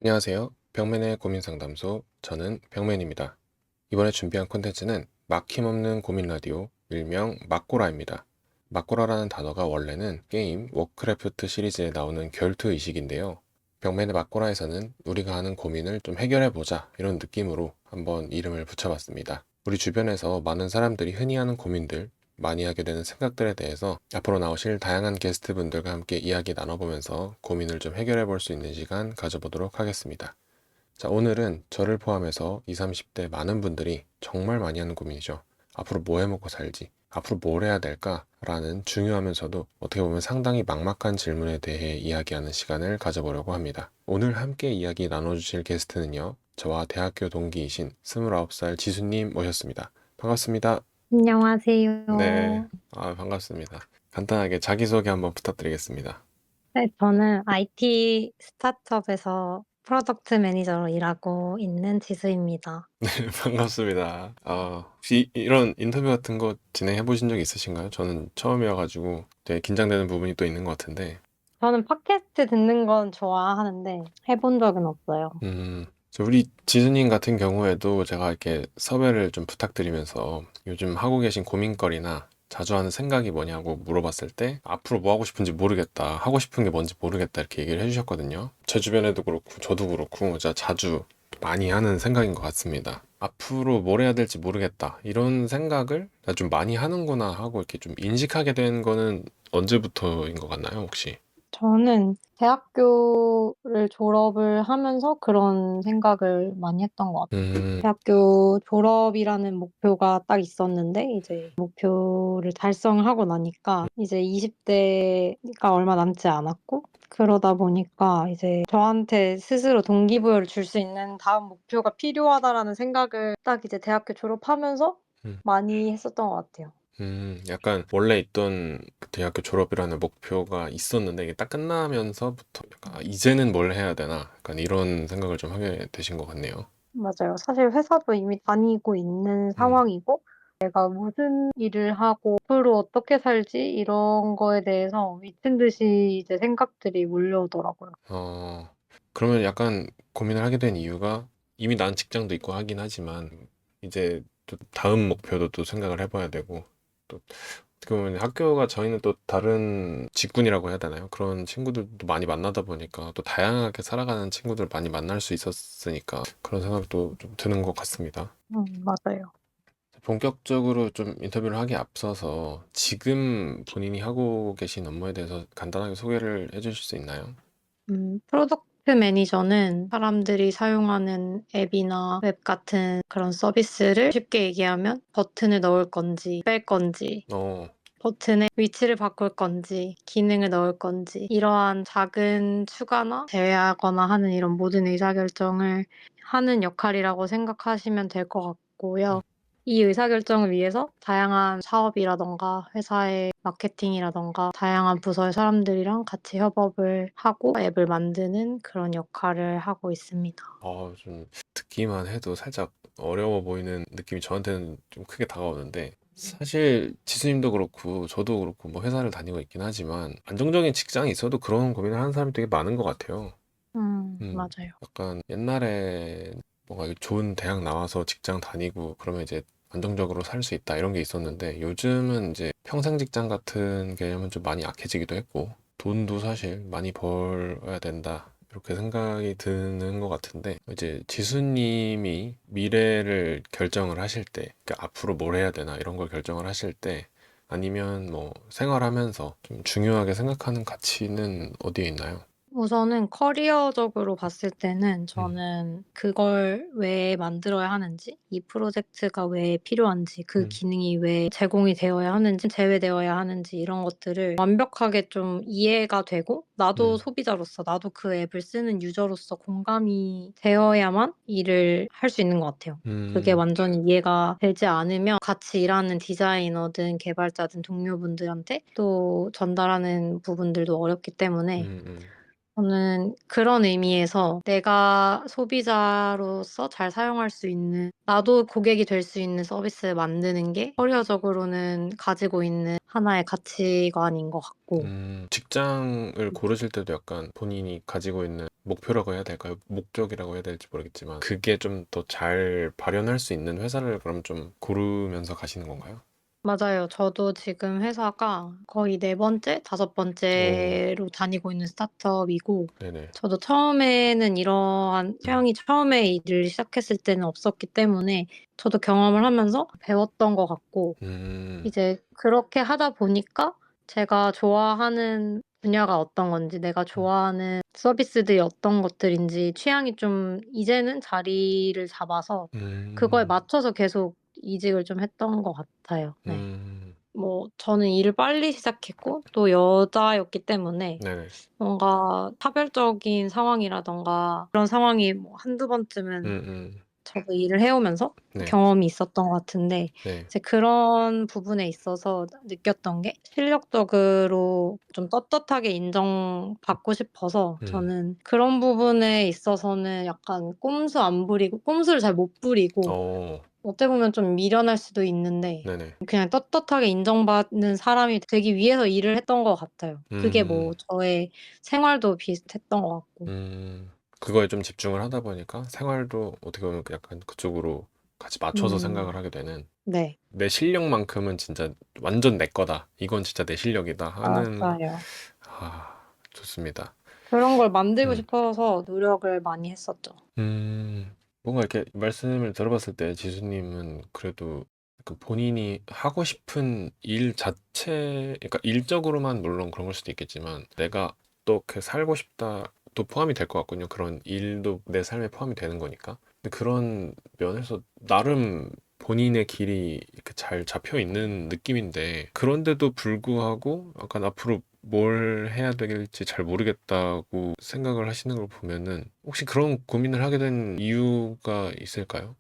안녕하세요. 병맨의 고민 상담소, 저는 병맨입니다. 이번에 준비한 콘텐츠는 막힘없는 고민 라디오, 일명 막고라입니다. 막고라라는 단어가 원래는 게임 워크래프트 시리즈에 나오는 결투 의식인데요. 병맨의 막고라에서는 우리가 하는 고민을 좀 해결해보자 이런 느낌으로 한번 이름을 붙여봤습니다. 우리 주변에서 많은 사람들이 흔히 하는 고민들, 많이 하게 되는 생각들에 대해서 앞으로 나오실 다양한 게스트분들과 함께 이야기 나눠보면서 고민을 좀 해결해 볼 수 있는 시간 가져보도록 하겠습니다. 자, 오늘은 저를 포함해서 20, 30대 많은 분들이 정말 많이 하는 고민이죠. 앞으로 뭐 해먹고 살지? 앞으로 뭘 해야 될까? 라는 중요하면서도 어떻게 보면 상당히 막막한 질문에 대해 이야기하는 시간을 가져보려고 합니다. 오늘 함께 이야기 나눠주실 게스트는요. 저와 대학교 동기이신 29살 지수님 모셨습니다. 반갑습니다. 네, 안녕하세요. 반갑습니다. 간단하게 자기소개 한번 부탁드리겠습니다. 네, 저는 IT 스타트업에서 프로덕트 매니저로 일하고 있는 지수입니다. 반갑습니다. 혹시 이런 인터뷰 같은 거 진행해 보신 적 있으신가요? 저는 처음이어가지고 되게 긴장되는 부분이 또 있는 것 같은데. 저는 팟캐스트 듣는 건 좋아하는데 해본 적은 없어요. 우리 지수님 같은 경우에도 제가 이렇게 섭외를 좀 부탁드리면서 요즘 하고 계신 고민거리나 자주 하는 생각이 뭐냐고 물어봤을 때 앞으로 뭐 하고 싶은지 모르겠다, 하고 싶은 게 뭔지 모르겠다 이렇게 얘기를 해주셨거든요. 제 주변에도 그렇고 저도 그렇고 진짜 자주 많이 하는 생각인 것 같습니다. 앞으로 뭘 해야 될지 모르겠다 이런 생각을 나 좀 많이 하는구나 하고 이렇게 좀 인식하게 된 거는 언제부터인 것 같나요, 혹시? 저는 대학교를 졸업을 하면서 그런 생각을 많이 했던 것 같아요. 음, 대학교 졸업이라는 목표가 딱 있었는데 이제 목표를 달성하고 나니까 이제 20대가 얼마 남지 않았고 그러다 보니까 이제 저한테 스스로 동기부여를 줄 수 있는 다음 목표가 필요하다라는 생각을 딱 이제 대학교 졸업하면서 음. 많이 했었던 것 같아요. 약간 원래 있던 그 대학교 졸업이라는 목표가 있었는데 이게 딱 끝나면서부터 약간 이제는 뭘 해야 되나 약간 이런 생각을 좀 하게 되신 것 같네요. 맞아요. 사실 회사도 이미 다니고 있는 음, 상황이고 내가 무슨 일을 하고 앞으로 어떻게 살지 이런 거에 대해서 미친 듯이 이제 생각들이 몰려오더라고요. 어, 그러면 약간 고민을 하게 된 이유가 이미 난 직장도 있고 하긴 하지만 이제 또 다음 목표도 또 생각을 해봐야 되고 또 어떻게 보면 학교가 저희는 또 다른 직군이라고 해야 되나요? 그런 친구들도 많이 만나다 보니까 또 다양하게 살아가는 친구들 많이 만날 수 있었으니까 그런 생각도 좀 드는 것 같습니다. 맞아요. 본격적으로 좀 인터뷰를 하기 앞서서 지금 본인이 하고 계신 업무에 대해서 간단하게 소개를 해주실 수 있나요? 프로덕트 매니저는 사람들이 사용하는 앱이나 웹 같은 그런 서비스를 쉽게 얘기하면 버튼을 넣을 건지 뺄 건지 어, 버튼의 위치를 바꿀 건지, 기능을 넣을 건지, 이러한 작은 추가나 제외하거나 하는 이런 모든 의사결정을 하는 역할이라고 생각하시면 될 것 같고요. 이 의사결정을 위해서 다양한 사업이라던가 회사의 마케팅이라던가 다양한 부서의 사람들이랑 같이 협업을 하고 앱을 만드는 그런 역할을 하고 있습니다. 좀 듣기만 해도 살짝 어려워 보이는 느낌이 저한테는 좀 크게 다가오는데 사실 지수님도 그렇고 저도 그렇고 뭐 회사를 다니고 있긴 하지만 안정적인 직장이 있어도 그런 고민을 하는 사람이 되게 많은 것 같아요. 맞아요. 약간 옛날에 뭔가 좋은 대학 나와서 직장 다니고 그러면 이제 안정적으로 살 수 있다 이런 게 있었는데 요즘은 이제 평생 직장 같은 개념은 좀 많이 약해지기도 했고 돈도 사실 많이 벌어야 된다 이렇게 생각이 드는 것 같은데 이제 지수님이 미래를 결정을 하실 때 그러니까 앞으로 뭘 해야 되나 이런 걸 결정을 하실 때 아니면 뭐 생활하면서 좀 중요하게 생각하는 가치는 어디에 있나요? 우선은 커리어적으로 봤을 때는 음, 저는 그걸 왜 만들어야 하는지, 이 프로젝트가 왜 필요한지, 그 음, 기능이 왜 제공이 되어야 하는지, 제외되어야 하는지 이런 것들을 완벽하게 좀 이해가 되고 나도 음, 소비자로서, 나도 그 앱을 쓰는 유저로서 공감이 되어야만 일을 할 수 있는 것 같아요. 그게 음. 완전히 이해가 되지 않으면 같이 일하는 디자이너든 개발자든 동료분들한테 또 전달하는 부분들도 어렵기 때문에 음, 음. 저는 그런 의미에서 내가 소비자로서 잘 사용할 수 있는, 나도 고객이 될 수 있는 서비스를 만드는 게 커리어적으로는 가지고 있는 하나의 가치관인 것 같고. 직장을 고르실 때도 약간 본인이 가지고 있는 목표라고 해야 될까요? 목적이라고 해야 될지 모르겠지만 그게 좀 더 잘 발현할 수 있는 회사를 그럼 좀 고르면서 가시는 건가요? 맞아요. 저도 지금 회사가 거의 4번째, 다섯 오, 번째로 다니고 있는 스타트업이고, 네네. 저도 처음에는 이러한 음, 취향이 처음에 일을 시작했을 때는 없었기 때문에 저도 경험을 하면서 배웠던 것 같고, 음, 이제 그렇게 하다 보니까 제가 좋아하는 분야가 어떤 건지, 내가 음, 좋아하는 서비스들이 어떤 것들인지 취향이 좀 이제는 자리를 잡아서 그거에 음, 맞춰서 계속 이직을 좀 했던 것 같아요. 네. 음, 뭐 저는 일을 빨리 시작했고 또 여자였기 때문에 네네. 뭔가 차별적인 상황이라던가 그런 상황이 뭐 한두 음, 번쯤은 음, 저도 일을 해오면서 네, 경험이 있었던 것 같은데, 네, 이제 그런 부분에 있어서 느꼈던 게 실력적으로 좀 떳떳하게 인정받고 싶어서 음, 저는 그런 부분에 있어서는 약간 꼼수 안 부리고 꼼수를 잘 못 부리고 어, 어떻게 보면 좀 미련할 수도 있는데 네네. 그냥 떳떳하게 인정받는 사람이 되기 위해서 일을 했던 것 같아요. 그게 뭐 음, 저의 생활도 비슷했던 것 같고. 그거에 좀 집중을 하다 보니까 생활도 어떻게 보면 약간 그쪽으로 같이 맞춰서 생각을 음, 하게 되는 네, 내 실력만큼은 진짜 완전 내 거다. 이건 진짜 내 실력이다 하는 맞아요. 좋습니다. 그런 걸 만들고 음, 싶어서 노력을 많이 했었죠. 뭔가 이렇게 말씀을 들어봤을 때 지수님은 그래도 약간 본인이 하고 싶은 일 자체, 그러니까 일적으로만 물론 그런 걸 수도 있겠지만 내가 또 이렇게 살고 싶다 도 포함이 될 것 같군요. 그런 일도 내 삶에 포함이 되는 거니까. 근데 그런 면에서 나름 본인의 길이 이렇게 잘 잡혀 있는 느낌인데 그런데도 불구하고 약간 앞으로 뭘 해야 될지 잘 모르겠다고 생각을 하시는 걸 보면은 혹시 그런 고민을 하게 된 이유가 있을까요?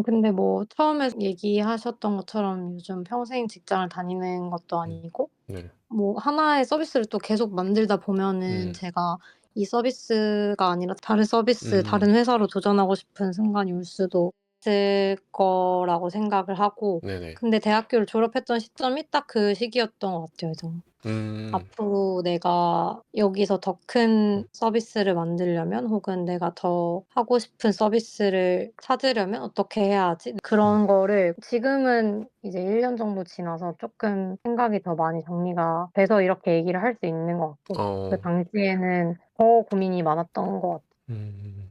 근데 뭐 처음에 얘기하셨던 것처럼 요즘 평생 직장을 다니는 것도 음, 아니고, 네. 뭐 하나의 서비스를 또 계속 만들다 보면은 음, 제가 이 서비스가 아니라 다른 서비스, 음, 다른 회사로 도전하고 싶은 순간이 올 수도 있을 거라고 생각을 하고, 네네. 근데 대학교를 졸업했던 시점이 딱 그 시기였던 것 같아요. 그래서 음, 앞으로 내가 여기서 더 큰 음, 서비스를 만들려면 혹은 내가 더 하고 싶은 서비스를 찾으려면 어떻게 해야 하지? 음. 그런 거를 지금은 이제 1년 정도 지나서 조금 생각이 더 많이 정리가 돼서 이렇게 얘기를 할 수 있는 것 같고, 그 어, 당시에는 더 고민이 많았던 것 같아요. 음,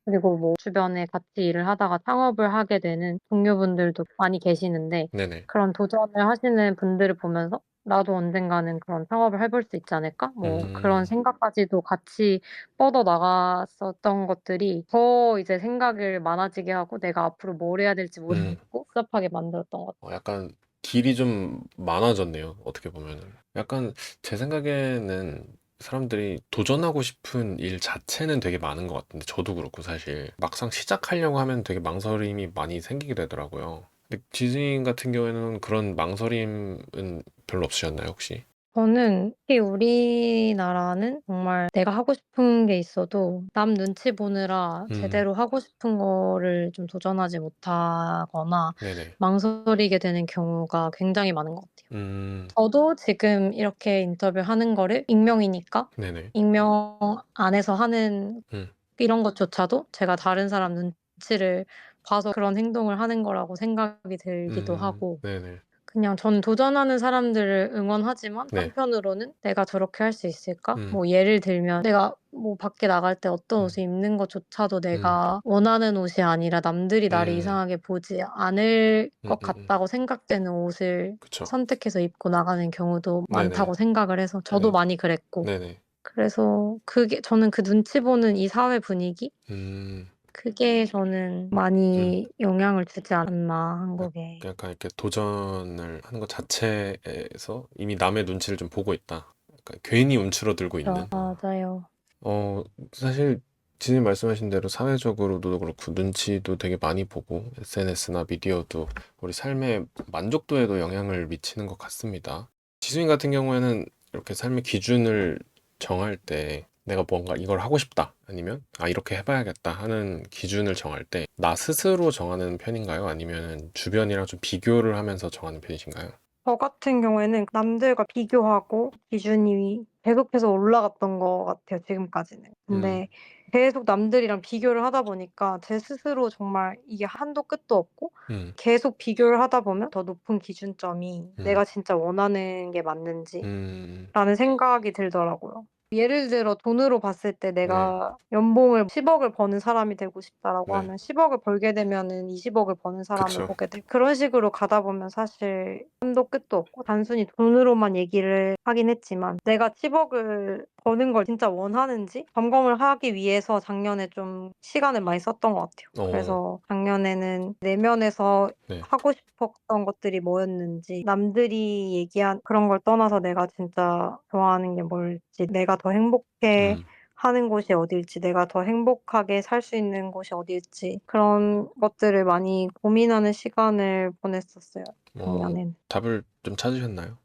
그리고 뭐 주변에 같이 일을 하다가 창업을 하게 되는 동료분들도 많이 계시는데, 네네. 그런 도전을 하시는 분들을 보면서 나도 언젠가는 그런 창업을 해볼 수 있지 않을까? 뭐 그런 음, 생각까지도 같이 뻗어 나갔었던 것들이 더 이제 생각을 많아지게 하고 내가 앞으로 뭘 해야 될지 음. 모르겠고 복잡하게 만들었던 것 약간 길이 좀 많아졌네요. 어떻게 보면은. 약간 제 생각에는 사람들이 도전하고 싶은 일 자체는 되게 많은 것 같은데 저도 그렇고 사실 막상 시작하려고 하면 되게 망설임이 많이 생기게 되더라고요. 근데 지수님 같은 경우에는 그런 망설임은 별로 없으셨나요, 혹시? 저는 특히 우리나라는 정말 내가 하고 싶은 게 있어도 남 눈치 보느라 음, 제대로 하고 싶은 거를 좀 도전하지 못하거나 네네. 망설이게 되는 경우가 굉장히 많은 것 같아요. 음, 저도 지금 이렇게 인터뷰하는 거를 익명이니까 네네. 익명 안에서 하는 음, 이런 것조차도 제가 다른 사람 눈치를 봐서 그런 행동을 하는 거라고 생각이 들기도 하고, 네네. 그냥 전 도전하는 사람들을 응원하지만 네. 한편으로는 '내가 저렇게 할 수 있을까?' 음, 뭐 예를 들면 내가 뭐 밖에 나갈 때 어떤 음, 옷을 입는 것조차도 음, 내가 원하는 옷이 아니라 남들이 나를 음, 이상하게 보지 않을 음, 것 같다고 생각되는 옷을 그쵸. 선택해서 입고 나가는 경우도 네네. 많다고 생각을 해서 저도 네. 많이 그랬고, 네네. 그래서 그게 저는 그 눈치 보는 이 사회 분위기, 음, 그게 저는 음. 많이 영향을 주지 않았나 약- 한국에. 약간 이렇게 도전을 하는 것 자체에서 이미 남의 눈치를 좀 보고 있다. 약간 괜히 움츠러들고 있는. 맞아요. 어, 사실 지금 말씀하신 대로 사회적으로도 그렇고 눈치도 되게 많이 보고 SNS나 미디어도 우리 삶의 만족도에도 영향을 미치는 것 같습니다. 지수님 같은 경우에는 이렇게 삶의 기준을 정할 때 내가 뭔가 이걸 하고 싶다 아니면 이렇게 해봐야겠다 하는 기준을 정할 때 나 스스로 정하는 편인가요? 아니면 주변이랑 좀 비교를 하면서 정하는 편이신가요? 저 같은 경우에는 남들과 비교하고 기준이 계속해서 올라갔던 것 같아요, 지금까지는. 음, 근데 계속 남들이랑 비교를 하다 보니까 제 스스로 정말 이게 한도 끝도 없고 음, 계속 비교를 하다 보면 더 높은 기준점이 음, 내가 진짜 원하는 게 맞는지라는 음, 생각이 들더라고요. 예를 들어 돈으로 봤을 때 네, 내가 연봉을 10억을 버는 사람이 되고 싶다라고 네, 하면 10억을 벌게 되면은 20억을 버는 사람을 그쵸. 보게 되고 그런 식으로 가다 보면 사실 한도 끝도 없고 단순히 돈으로만 얘기를 하긴 했지만 내가 10억을 버는 걸 진짜 원하는지 점검을 하기 위해서 작년에 좀 시간을 많이 썼던 것 같아요. 어, 그래서 작년에는 내면에서 네, 하고 싶었던 것들이 뭐였는지, 남들이 얘기한 그런 걸 떠나서 내가 진짜 좋아하는 게 뭘지, 내가 더 행복해 음, 하는 곳이 어딜지, 내가 더 행복하게 살 수 있는 곳이 어딜지, 그런 것들을 많이 고민하는 시간을 보냈었어요, 어, 작년에는. 답을 좀 찾으셨나요?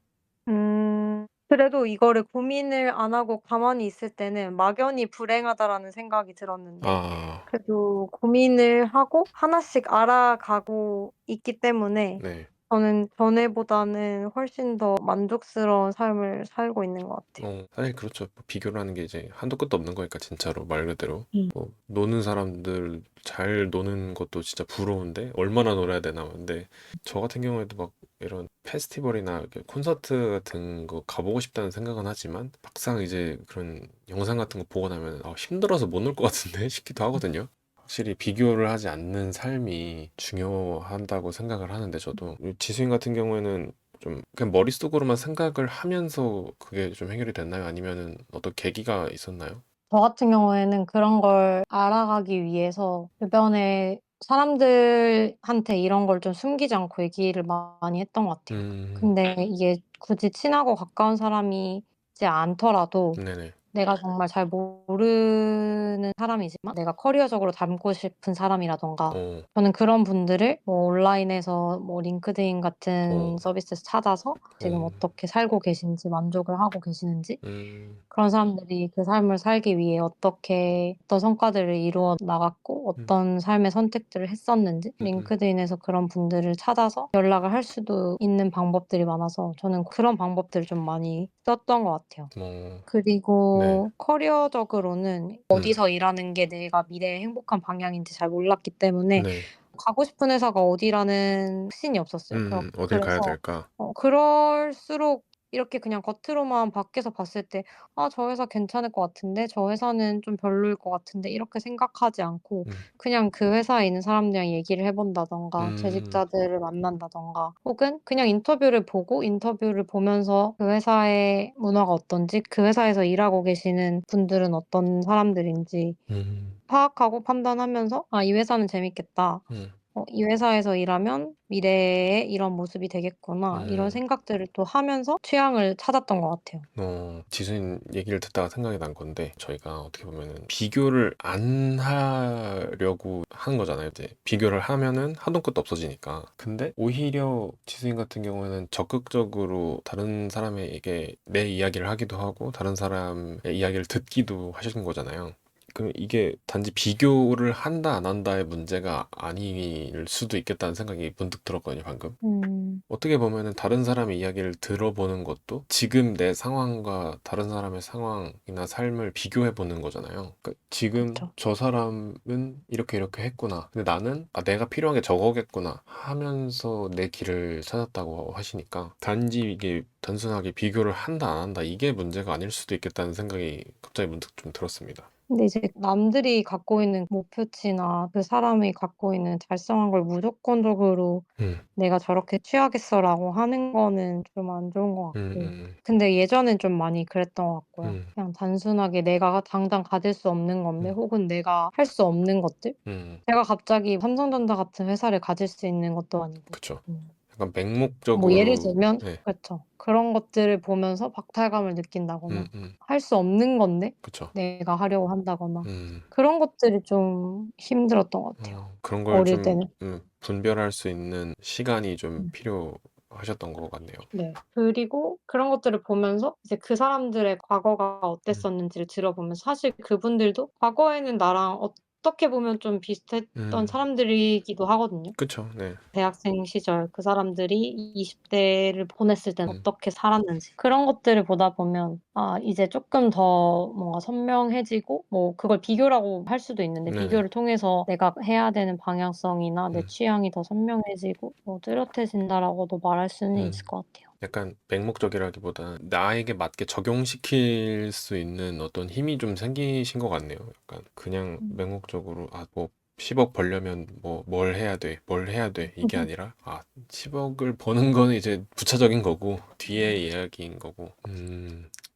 그래도 이거를 고민을 안 하고 가만히 있을 때는 막연히 불행하다라는 생각이 들었는데, 아, 그래도 고민을 하고 하나씩 알아가고 있기 때문에 네. 저는 전에보다는 훨씬 더 만족스러운 삶을 살고 있는 것 같아요. 사실 그렇죠. 뭐 비교라는 게 이제 한도 끝도 없는 거니까 진짜로 말 그대로. 음. 뭐 노는 사람들 잘 노는 것도 진짜 부러운데 얼마나 놀아야 되나. 근데 저 같은 경우에도 막 이런 페스티벌이나 이렇게 콘서트 같은 거 가보고 싶다는 생각은 하지만 막상 이제 그런 영상 같은 거 보고 나면 힘들어서 못 놀 것 같은데 싶기도 하거든요. 확실히 비교를 하지 않는 삶이 중요하다고 생각을 하는데 저도 지수인 같은 경우에는 좀 그냥 머릿속으로만 생각을 하면서 그게 좀 해결이 됐나요? 아니면은 어떤 계기가 있었나요? 저 같은 경우에는 그런 걸 알아가기 위해서 주변에 사람들한테 이런 걸 좀 숨기지 않고 얘기를 많이 했던 것 같아요. 음, 근데 이게 굳이 친하고 가까운 사람이지 않더라도 네네. 내가 정말 잘 모르는 사람이지만 내가 커리어적으로 닮고 싶은 사람이라던가 어, 저는 그런 분들을 뭐 온라인에서 뭐 링크드인 같은 어, 서비스에서 찾아서 지금 어, 어떻게 살고 계신지 만족을 하고 계시는지 음, 그런 사람들이 그 삶을 살기 위해 어떻게 어떤 성과들을 이루어 나갔고 음, 어떤 삶의 선택들을 했었는지 음, 링크드인에서 그런 분들을 찾아서 연락을 할 수도 있는 방법들이 많아서 저는 그런 방법들을 좀 많이 썼던 것 같아요. 네, 그리고 커리어적으로는 음, 어디서 일하는 게 내가 미래의 행복한 방향인지 잘 몰랐기 때문에 네, 가고 싶은 회사가 어디라는 확신이 없었어요. 어딜 가야 그래서 될까? 그럴수록 이렇게 그냥 겉으로만 밖에서 봤을 때 '아 저 회사 괜찮을 것 같은데. 저 회사는 좀 별로일 것 같은데.' 이렇게 생각하지 않고 음, 그냥 그 회사에 있는 사람들이랑 얘기를 해 본다든가 음, 재직자들을 만난다든가 혹은 그냥 인터뷰를 보고 인터뷰를 보면서 그 회사의 문화가 어떤지 그 회사에서 일하고 계시는 분들은 어떤 사람들인지 음, 파악하고 판단하면서 '아 이 회사는 재밌겠다. 음, 이 회사에서 일하면 미래에 이런 모습이 되겠구나.' 이런 음. 생각들을 또 하면서 취향을 찾았던 것 같아요. 지수님 얘기를 듣다가 생각이 난 건데, 저희가 어떻게 보면은 비교를 안 하려고 하는 거잖아요. 이제 비교를 하면은 한도 끝도 없어지니까. 근데 오히려 지수님 같은 경우에는 적극적으로 다른 사람에게 내 이야기를 하기도 하고, 다른 사람의 이야기를 듣기도 하시는 거잖아요. 그럼 이게 단지 비교를 한다 안 한다의 문제가 아닐 수도 있겠다는 생각이 문득 들었거든요, 방금. 음. 어떻게 보면은 다른 사람의 이야기를 들어보는 것도 지금 내 상황과 다른 사람의 상황이나 삶을 비교해 보는 거잖아요. 그러니까 지금 그쵸. 저 사람은 이렇게 이렇게 했구나. 근데 나는 내가 필요한 게 저거겠구나 하면서 내 길을 찾았다고 하시니까 단지 이게 단순하게 비교를 한다 안 한다 이게 문제가 아닐 수도 있겠다는 생각이 갑자기 문득 좀 들었습니다. 근데 이제 남들이 갖고 있는 목표치나 그 사람이 갖고 있는 달성한 걸 무조건적으로 음, '내가 저렇게 취하겠어.'라고 하는 거는 좀 안 좋은 것 음, 같고. 음, 근데 예전엔 좀 많이 그랬던 것 같고요. 음, 그냥 단순하게 내가 당장 가질 수 없는 건데 음, 혹은 내가 할 수 없는 것들? 음, 제가 갑자기 삼성전자 같은 회사를 가질 수 있는 것도 아니고. 그쵸. 음. 약간 뭐 예를 맹목적으로, 들면 네, 그렇죠. 그런 것들을 보면서 박탈감을 느낀다거나 음. 할 수 없는 건데 그쵸. 내가 하려고 한다거나 음. 그런 것들이 좀 힘들었던 것 같아요, 그런 걸 어릴 좀 때는. 분별할 수 있는 시간이 좀 음. 필요한 하셨던 것 같네요. 네. 그리고 그런 것들을 보면서 이제 그 사람들의 과거가 음. 어땠었는지를 들어보면서 사실 그분들도 과거에는 나랑 어떻게 보면 좀 비슷했던 음. 사람들이기도 하거든요. 그쵸. 네. 대학생 시절 그 사람들이 20 대를 보냈을 땐 음. 어떻게 살았는지 그런 것들을 보다 보면 아 이제 쪼끔 더 뭔가 선명해지고 뭐 그걸 비교라고 할 수도 있는데 네네. 비교를 통해서 내가 해야 되는 방향성이나 내 음. 취향이 더 선명해지고 뭐 뚜렷해진다라고도 말할 수는 있을 음. 것 같아요. 약간 맹목적이라기보다 나에게 맞게 적용시킬 수 있는 어떤 힘이 좀 생기신 것 같네요. 약간 그냥 음. 맹목적으로 뭐 10억 벌려면 뭐 뭘 해야 돼, 뭘 해야 돼 이게 아니라 10억을 버는 거는 이제 부차적인 거고 뒤에 이야기인 거고.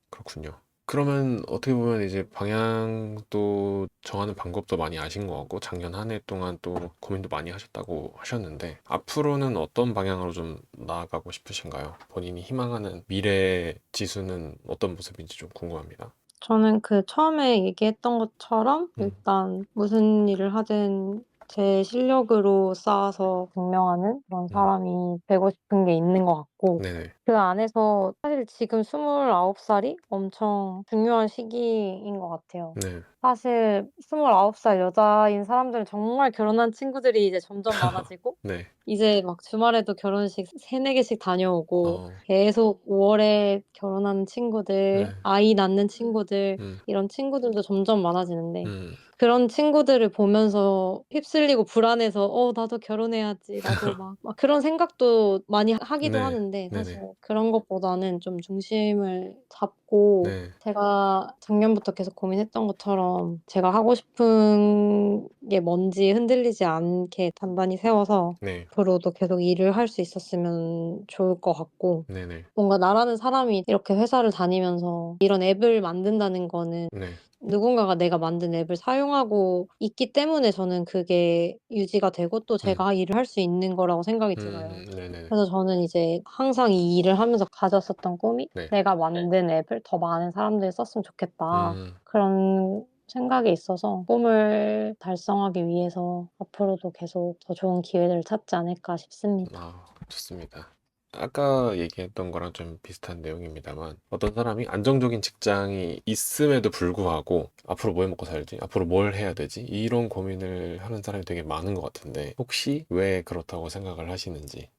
그렇군요. 그러면 어떻게 보면 이제 방향도 정하는 방법도 많이 아신 것 같고 작년 한 해 동안 또 고민도 많이 하셨다고 하셨는데 앞으로는 어떤 방향으로 좀 나아가고 싶으신가요? 본인이 희망하는 미래 지수는 어떤 모습인지 좀 궁금합니다. 저는 그 처음에 얘기했던 것처럼 음. 일단 무슨 일을 하든 제 실력으로 쌓아서 증명하는 그런 음. 사람이 되고 싶은 게 있는 것 같고 네네. 그 안에서 사실 지금 29 살이 엄청 중요한 시기인 것 같아요. 네. 사실 29살 여자인 사람들은 정말 결혼한 친구들이 이제 점점 많아지고 네. 이제 막 주말에도 결혼식 3-4 개씩 다녀오고 어. 계속 5 월에 결혼하는 친구들, 네. 아이 낳는 친구들 음. 이런 친구들도 점점 많아지는데 음. 그런 친구들을 보면서 휩쓸리고 불안해서 '어 나도 결혼해야지. 나도' 막 그런 생각도 많이 하기도 네. 하는데 사실 네네. 그런 것보다는 좀 중심을 잡고 네. 제가 작년부터 계속 고민했던 것처럼 제가 하고 싶은 게 뭔지 흔들리지 않게 단단히 세워서 네. 앞으로도 계속 일을 할 수 있었으면 좋을 것 같고 네네. 뭔가 나라는 사람이 이렇게 회사를 다니면서 이런 앱을 만든다는 거는 네. 누군가가 내가 만든 앱을 사용하고 있기 때문에 저는 그게 유지가 되고 또 음. 제가 일을 할 수 있는 거라고 생각이 들어요. 네네네. 그래서 저는 이제 항상 이 일을 하면서 가졌었던 꿈이 네. '내가 만든 앱을 더 많은 사람들이 썼으면 좋겠다.' 음. 그런 생각이 있어서 꿈을 달성하기 위해서 앞으로도 계속 더 좋은 기회들을 찾지 않을까 싶습니다. 좋습니다. 아까 얘기했던 거랑 좀 비슷한 내용입니다만 어떤 사람이 안정적인 직장이 있음에도 불구하고 앞으로 뭐 해 먹고 살지? 앞으로 뭘 해야 되지? 이런 고민을 하는 사람이 되게 많은 것 같은데 혹시 왜 그렇다고 생각을 하시는지?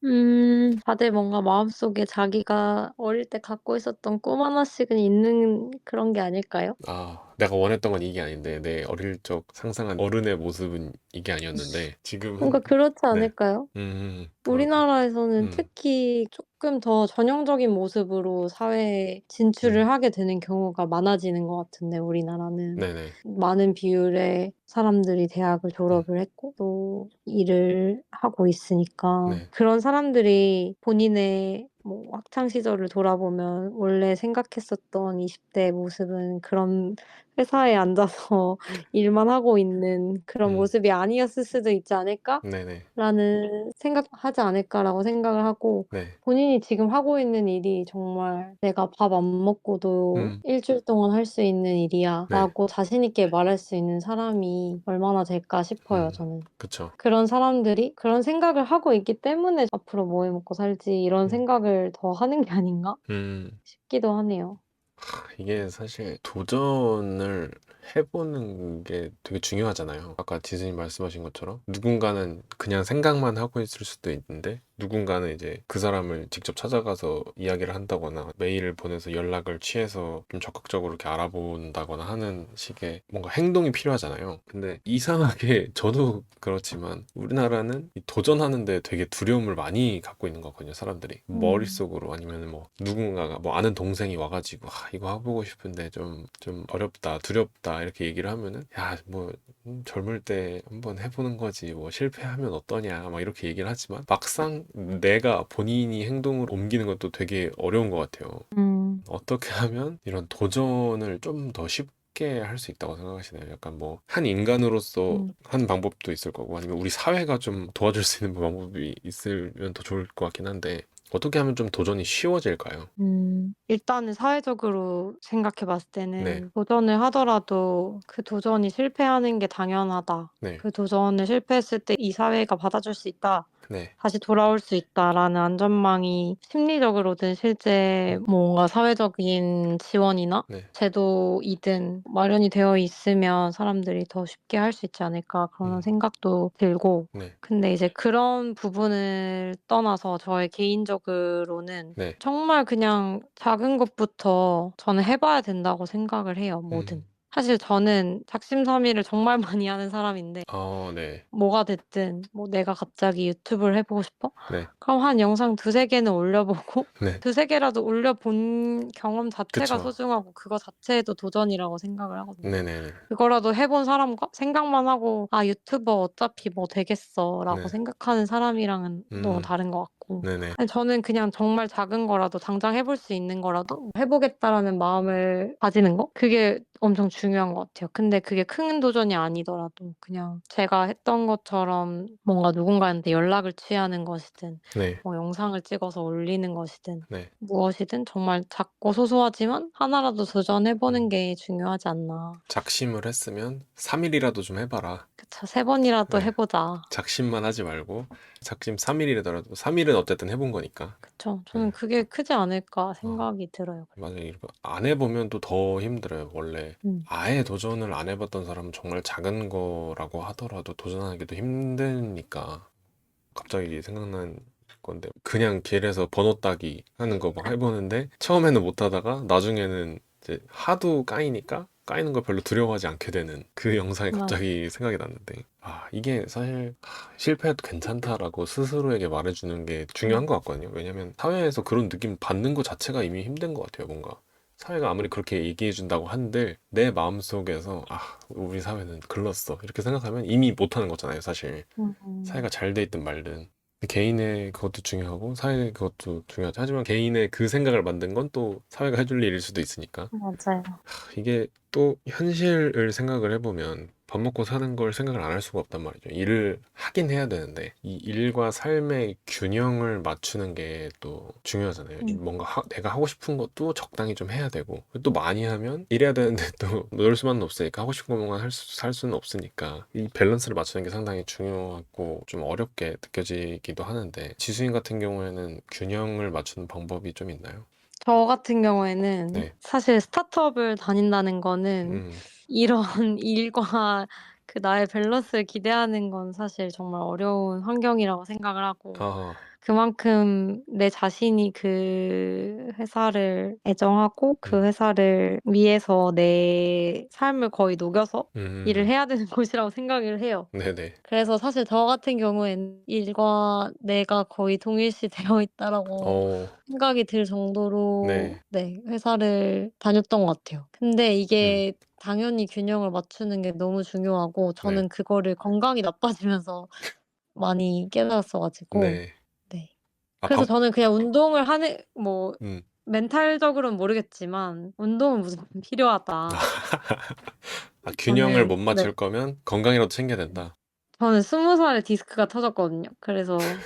다들 뭔가 마음속에 자기가 어릴 때 갖고 있었던 꿈 하나씩은 있는 그런 게 아닐까요? 내가 원했던 건 이게 아닌데 내 어릴 적 상상한 어른의 모습은 이게 아니었는데 지금은 뭔가 그렇지 네. 않을까요? 그럴까? 우리나라에서는 음. 특히 쪼끔 더 전형적인 모습으로 사회에 음. 진출을 하게 되는 경우가 많아지는 것 같은데 우리나라는. 네네. 많은 비율의 사람들이 대학을 음. 졸업을 했고 또 일을 하고 있으니까 네. 그런 사람들이 본인의 뭐 학창 시절을 돌아보면 '원래 생각했었던 20 대의 모습은 그런 회사에 앉아서 일만 하고 있는 그런 음. 모습이 아니었을 수도 있지 않을까?' 네네. 라는 생각하지 않을까라고 생각을 하고 네. 본인이 지금 하고 있는 일이 정말 '내가 밥 안 먹고도 음. 일 주일 동안 할 수 있는 네. 일이야.'라고 자신 있게 말할 수 있는 사람이 얼마나 될까 싶어요 저는. 그쵸. 그런 사람들이 그런 생각을 하고 있기 때문에 '앞으로 뭐 해 먹고 살지.' 이런 음. 생각을 더 하는 게 아닌가 음. 싶기도 하네요. 이게 사실 도전을 해보는 게 되게 중요하잖아요. 아까 지수님 말씀하신 것처럼 누군가는 그냥 생각만 하고 있을 수도 있는데 누군가는 이제 그 사람을 직접 찾아가서 이야기를 한다거나 메일을 보내서 연락을 취해서 좀 적극적으로 이렇게 알아본다거나 하는 식의 뭔가 행동이 필요하잖아요. 근데 이상하게 저도 그렇지만 우리나라는 이 도전하는데 되게 두려움을 많이 갖고 있는 것 같거든요. 사람들이 음. 머릿속으로 아니면 뭐 누군가가 뭐 아는 동생이 와가지고 이거 해보고 싶은데 좀 어렵다 두렵다 이렇게 얘기를 하면은 야 뭐 젊을 때 한번 해보는 거지 뭐 실패하면 어떠냐 막 이렇게 얘기를 하지만 막상 내가 본인이 행동으로 옮기는 것도 되게 어려운 것 같아요. 음. 어떻게 하면 이런 도전을 좀 더 쉽게 할 수 있다고 생각하시나요? 약간 뭐 한 인간으로서 음. 하는 방법도 있을 거고 아니면 우리 사회가 좀 도와줄 수 있는 방법이 있으면 더 좋을 것 같긴 한데 어떻게 하면 좀 도전이 쉬워질까요? 일단은 사회적으로 생각해 봤을 네. 때는 도전을 하더라도 그 도전이 실패하는 게 당연하다. 네. 그 도전을 실패했을 때 이 사회가 받아줄 수 있다. 네. 다시 돌아올 수 있다라는 안전망이 심리적으로든 실제 뭔가 사회적인 지원이나 네. 제도이든 마련이 되어 있으면 사람들이 더 쉽게 할 수 있지 않을까 그런 음. 생각도 들고 네. 근데 이제 그런 부분을 떠나서 저의 개인적으로는 네. 정말 그냥 작은 것부터 저는 해 봐야 된다고 생각을 해요, 뭐든. 사실 저는 작심삼일을 정말 많이 하는 사람인데 네. 뭐가 됐든 뭐 내가 갑자기 유튜브를 해 보고 싶어? 네. 그럼 한 영상 2-3 개는 올려 보고 네. 2-3 개라도 올려 본 경험 자체가 그쵸. 소중하고 그거 자체도 도전이라고 생각을 하거든요. 네네네. 그거라도 해본 사람과 생각만 하고 '아 유튜버 어차피 뭐 되겠어.'라고 네. 생각하는 사람이랑은 너무 음. 다른 것 같고 네네. 아니 저는 그냥 정말 작은 거라도 당장 해볼 수 있는 거라도 '해 보겠다.'라는 마음을 가지는 거? 그게 엄청 중요한 것 같아요. 근데 그게 큰 도전이 아니더라도 그냥 제가 했던 것처럼 뭔가 누군가한테 연락을 취하는 것이든 네. 뭐 영상을 찍어서 올리는 것이든 네. 무엇이든 정말 작고 소소하지만 하나라도 도전해 보는 음. 게 중요하지 않나. 작심을 했으면 3 일이라도 좀 해 봐라. 그쵸. 3 번이라도 해 네. 보자. 작심만 하지 말고 작심 3 일이더라도 3 일은 어쨌든 해본 거니까. 그쵸. 네. 저는 그게 크지 않을까 어 생각이 들어요. 맞아요. 이거 안 해 보면 또 더 힘들어요. 원래 음. 아예 도전을 안 해 봤던 사람은 정말 작은 거라고 하더라도 도전하기도 힘드니까. 갑자기 생각난 건데 그냥 길에서 번호 따기 하는 거 막 해 보는데 처음에는 못 하다가 나중에는 이제 하도 까이니까 까이는 걸 별로 두려워하지 않게 되는 그 영상이 맞아. 갑자기 생각이 났는데 이게 사실 '실패해도 괜찮다.'라고 스스로에게 말해 주는 게 중요한 것 같거든요. 왜냐면 사회에서 그런 느낌 받는 거 자체가 이미 힘든 것 같아요 뭔가. 사회가 아무리 그렇게 얘기해 준다고 한들 내 마음속에서 '우리 사회는 글렀어.' 이렇게 생각하면 이미 못하는 거잖아요 사실. 사회가 음음. 잘 돼 있든 말든. 개인의 그것도 중요하고 사회의 그것도 중요하죠. 하지만 개인의 그 생각을 만든 건 또 사회가 해줄 일일 수도 있으니까. 맞아요. 이게 또 현실을 생각을 해보면 밥 먹고 사는 걸 생각을 안 할 수가 없단 말이죠. 일을 하긴 해야 되는데 이 일과 삶의 균형을 맞추는 게 또 중요하잖아요. 음. 뭔가 내가 하고 싶은 것도 적당히 좀 해야 되고 또 많이 하면 일해야 되는데 또 놀 수만은 없으니까 하고 싶은 것만 살 수는 없으니까 이 밸런스를 맞추는 게 상당히 중요하고 좀 어렵게 느껴지기도 하는데 지수인 같은 경우에는 균형을 맞추는 방법이 좀 있나요? 저 같은 경우에는 네. 사실 스타트업을 다닌다는 거는 음. 이런 일과 그 나의 밸런스를 기대하는 건 사실 정말 어려운 환경이라고 생각을 하고 아. 그만큼 내 자신이 그 회사를 애정하고 그 음. 회사를 위해서 내 삶을 거의 녹여서 일을 음. 해야 되는 곳이라고 생각을 해요. 네네. 그래서 사실 저 같은 경우에는 '일과 내가 거의 동일시되어 있다.'라고 어. 생각이 들 정도로 네. 네 회사를 다녔던 것 같아요. 근데 음. 이게 당연히 균형을 맞추는 게 너무 중요하고 네. 저는 그거를 건강이 나빠지면서 많이 깨달았어 가지고 네. 네. 아 그래서 밥 저는 그냥 운동을 하는 뭐 음. 멘탈적으로는 모르겠지만 '운동은 무조건 필요하다.' 균형을 못 저는 네. 맞출 거면 건강이라도 챙겨야 된다. 저는 20 살에 디스크가 터졌거든요. 그래서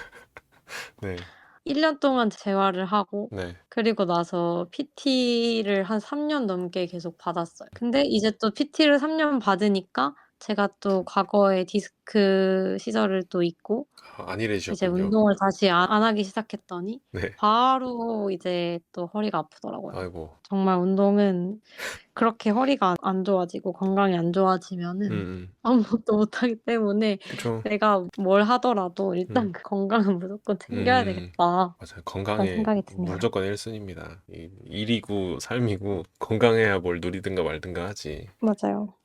네. 1년 동안 재활을 하고 네. 그리고 나서 PT를 한 3년 넘게 계속 받았어요. 근데 이제 또 PT를 3년 받으니까 제가 또 과거에 디스크 시절을 또 잊고 안 이제 일해지셨군요. 운동을 다시 안 하기 시작했더니 네. 바로 이제 또 허리가 아프더라고요. 아이고. 정말 운동은 그렇게 허리가 안 좋아지고 건강이 안 좋아지면은 음음. 아무것도 못하기 때문에 그쵸. '내가 뭘 하더라도 음. 일단 그 건강은 무조건 챙겨야 음. 되겠다.' 맞아요. 그런 건강에 생각이 드네요. 무조건 1 순위입니다. 일이고 삶이고 건강해야 뭘 누리든가 말든가 하지. 맞아요.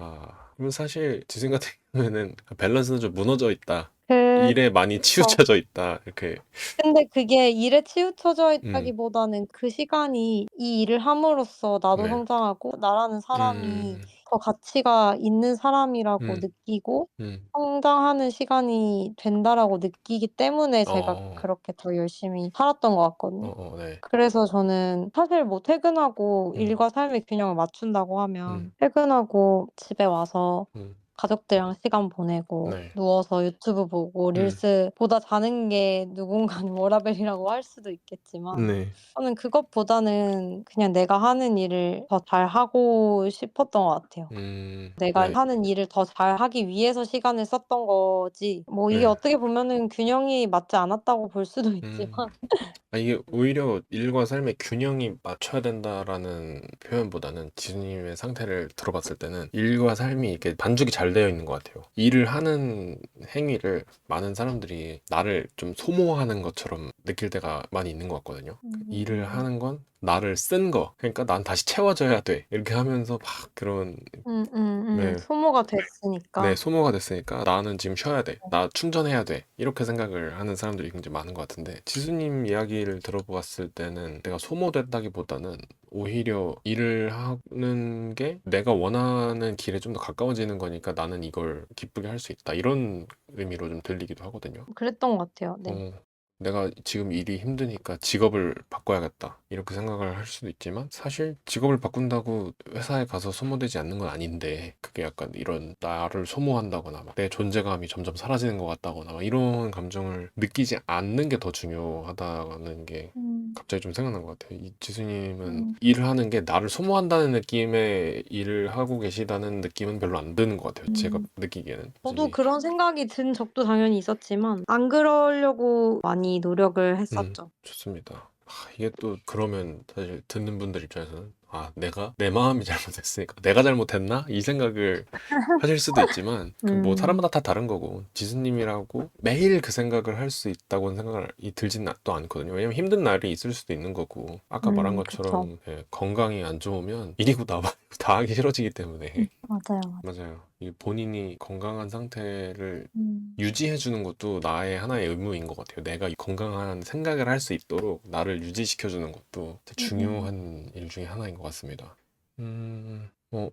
그럼 사실 지금 같은 경우에는 '밸런스는 좀 무너져 있다. 일에 많이 그쵸. 치우쳐져 있다.' 이렇게 근데 그게 일에 치우쳐져 음. 있다기보다는 그 시간이 이 일을 함으로써 나도 네. 성장하고 나라는 사람이 음. 더 가치가 있는 사람이라고 음. 느끼고 음. '성장하는 시간이 된다.'라고 느끼기 때문에 제가 어. 그렇게 더 열심히 살았던 것 같거든요. 네. 그래서 저는 사실 뭐 퇴근하고 음. 일과 삶의 균형을 맞춘다고 하면 음. 퇴근하고 집에 와서 음. 가족들이랑 시간 보내고 네. 누워서 유튜브 보고 릴스 보다 자는 게 누군가는 워라밸이라고 할 수도 있겠지만 네. 저는 그것보다는 그냥 내가 하는 일을 더 잘하고 싶었던 것 같아요. 내가 네. 하는 일을 더 잘하기 위해서 시간을 썼던 거지 뭐 이게 네. 어떻게 보면은 균형이 맞지 않았다고 볼 수도 있지만 이게 오히려 일과 삶의 균형이 맞춰야 된다라는 표현보다는 지수님의 상태를 들어봤을 때는 일과 삶이 이렇게 반죽이 잘 되어 있는 것 같아요. 일을 하는 행위를 많은 사람들이 나를 좀 소모하는 것처럼 느낄 때가 많이 있는 것 같거든요. 일을 하는 건 나를 쓴 거, 그러니까 난 다시 채워져야 돼. 이렇게 하면서 막 그런 네, 소모가 네, 됐으니까. 소모가 됐으니까 나는 지금 쉬어야 돼. 나 충전해야 돼. 이렇게 생각을 하는 사람들이 굉장히 많은 것 같은데 지수님 이야기를 들어보았을 때는 내가 소모됐다기보다는 오히려 일을 하는 게 내가 원하는 길에 좀 더 가까워지는 거니까 나는 이걸 기쁘게 할 수 있다. 이런 의미로 좀 들리기도 하거든요. 그랬던 것 같아요. 네. 어, 내가 지금 일이 힘드니까 직업을 바꿔야겠다. 이렇게 생각을 할 수도 있지만 사실 직업을 바꾼다고 회사에 가서 소모되지 않는 건 아닌데 그게 약간 이런 나를 소모한다거나 막 내 존재감이 점점 사라지는 것 같다거나 막 이런 감정을 느끼지 않는 게 더 중요하다는 게 음. 갑자기 좀 생각난 것 같아요. 이 지수님은 음. 일을 하는 게 나를 소모한다는 느낌의 일을 하고 계시다는 느낌은 별로 안 드는 것 같아요. 제가 느끼기에는. 저도 그런 생각이 든 적도 당연히 있었지만 안 그러려고 많이 노력을 했었죠. 좋습니다. 이게 또 그러면 사실 듣는 분들 입장에서는 내가 내 마음이 잘못했으니까 내가 잘못했나? 이 생각을 하실 수도 있지만 그 뭐 사람마다 다 다른 거고 지수님이라고 매일 그 생각을 할 수 있다고는 생각이 들지는 또 않거든요. 왜냐면 힘든 날이 있을 수도 있는 거고 아까 말한 그쵸. 것처럼 건강이 안 좋으면 일이고 나발이고 다 하기 싫어지기 때문에 맞아요. 맞아요. 이 본인이 건강한 상태를 음. 유지해 주는 것도 나의 하나의 의무인 것 같아요. 내가 이 건강한 생각을 할 수 있도록 나를 유지시켜 주는 것도 진짜 중요한 일 중에 하나인 것 같습니다.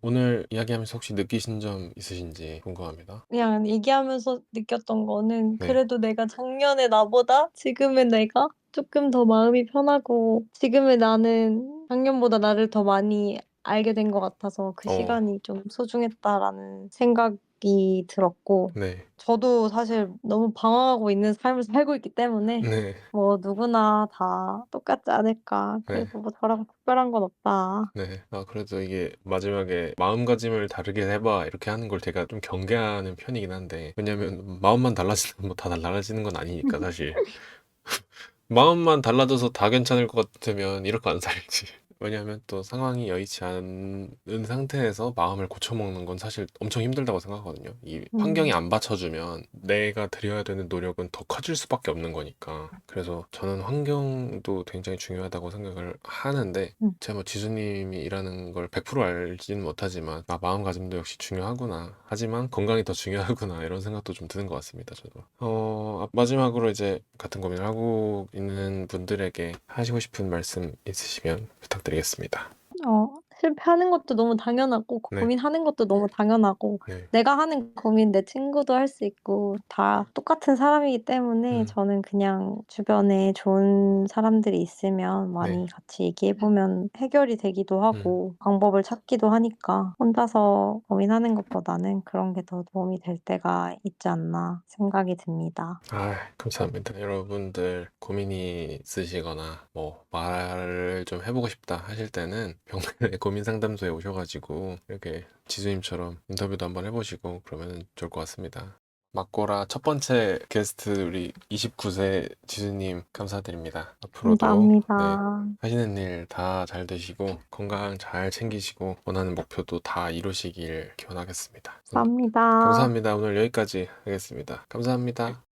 오늘 이야기하면서 혹시 느끼신 점 있으신지 궁금합니다. 그냥 얘기하면서 느꼈던 거는 네. 그래도 내가 작년의 나보다 지금의 내가 쪼끔 더 마음이 편하고 지금의 나는 작년보다 나를 더 많이 알게 된 것 같아서 '그 어, 시간이 좀 소중했다.'라는 생각이 들었고 네. 저도 사실 너무 방황하고 있는 삶을 살고 있기 때문에 네. 뭐 '누구나 다 똑같지 않을까. 네. 그래도 뭐 저라고 특별한 건 없다.' 네. 그래도 이게 마지막에 마음가짐을 다르게 해봐 이렇게 하는 걸 제가 좀 경계하는 편이긴 한데 왜냐면 마음만 달라지면 뭐 다 달라지는 건 아니니까 사실 마음만 달라져서 다 괜찮을 것 같으면 이렇게 안 살지. 왜냐하면 또 상황이 여의치 않은 상태에서 마음을 고쳐먹는 건 사실 엄청 힘들다고 생각하거든요. 이 환경이 음. 안 받쳐주면 내가 들여야 되는 노력은 더 커질 수밖에 없는 거니까. 그래서 저는 환경도 굉장히 중요하다고 생각을 하는데 제가 뭐 지수님이 일하는 걸 100% 알지는 못하지만 마음가짐도 역시 중요하구나. 하지만 건강이 더 중요하구나. 이런 생각도 좀 드는 것 같습니다. 저도. 마지막으로 이제 같은 고민을 하고 있는 분들에게 하시고 싶은 말씀 있으시면 부탁드리겠습니다. 실패하는 것도 너무 당연하고 네, 고민하는 것도 너무 당연하고 네, 내가 하는 고민 내 친구도 할 수 있고 다 똑같은 사람이기 때문에 음, 저는 그냥 주변에 좋은 사람들이 있으면 네, 많이 같이 얘기해 보면 해결이 되기도 하고 방법을 찾기도 하니까 혼자서 고민하는 것보다는 그런 게 더 도움이 될 때가 있지 않나 생각이 듭니다. 감사합니다. 여러분들 고민이 있으시거나 뭐 말을 좀 해보고 싶다 하실 때는 병문의 고민 상담소에 오셔가지고 이렇게 지수님처럼 인터뷰도 한번 해보시고 그러면 좋을 것 같습니다. 막고라 첫 번째 게스트 우리 29세 지수님 감사드립니다. 앞으로도 네, 감사합니다. 하시는 일 다 잘 되시고 건강 잘 챙기시고 원하는 목표도 다 이루시길 기원하겠습니다. 감사합니다. 감사합니다. 오늘 여기까지 하겠습니다. 감사합니다.